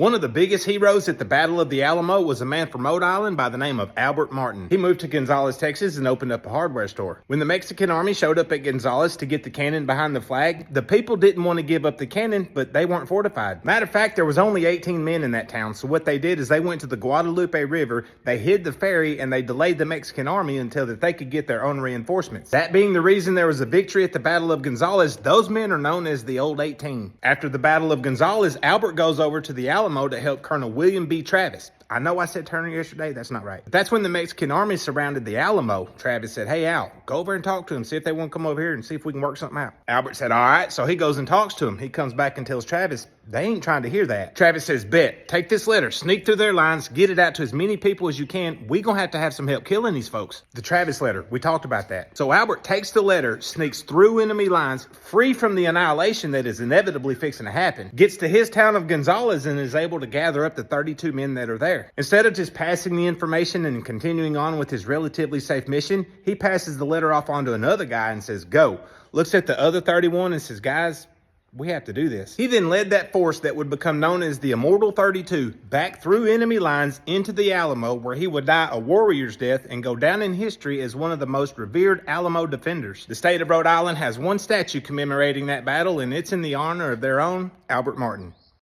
One of the biggest heroes at the Battle of the Alamo was a man from Rhode Island by the name of Albert Martin. He moved to Gonzales, Texas and opened up a hardware store. When the Mexican army showed up at Gonzales to get the cannon behind the flag, the people didn't want to give up the cannon, but they weren't fortified. Matter of fact, there was only 18 men in that town, so what they did is they went to the Guadalupe River, they hid the ferry, and they delayed the Mexican army until that they could get their own reinforcements. That being the reason there was a victory at the Battle of Gonzales, those men are known as the Old 18. After the Battle of Gonzales, Albert goes over to the Alamo to help Colonel William B. Travis. I know I said Turner yesterday. That's not right. But that's when the Mexican army surrounded the Alamo. Travis said, "Hey, Al, go over and talk to them. See if they want to come over here and see if we can work something out." Albert said, "All right." So he goes and talks to him. He comes back and tells Travis, they ain't trying to hear that. Travis says, "Bet, take this letter, sneak through their lines, get it out to as many people as you can. We gonna have to have some help killing these folks." The Travis letter, we talked about that. So Albert takes the letter, sneaks through enemy lines, free from the annihilation that is inevitably fixing to happen, gets to his town of Gonzales and is able to gather up the 32 men that are there. Instead of just passing the information and continuing on with his relatively safe mission, he passes the letter off onto another guy and says, "Go." Looks at the other 31 and says, "Guys, we have to do this." He then led that force that would become known as the Immortal 32 back through enemy lines into the Alamo, where he would die a warrior's death and go down in history as one of the most revered Alamo defenders. The state of Rhode Island has one statue commemorating that battle, and it's in the honor of their own Albert Martin.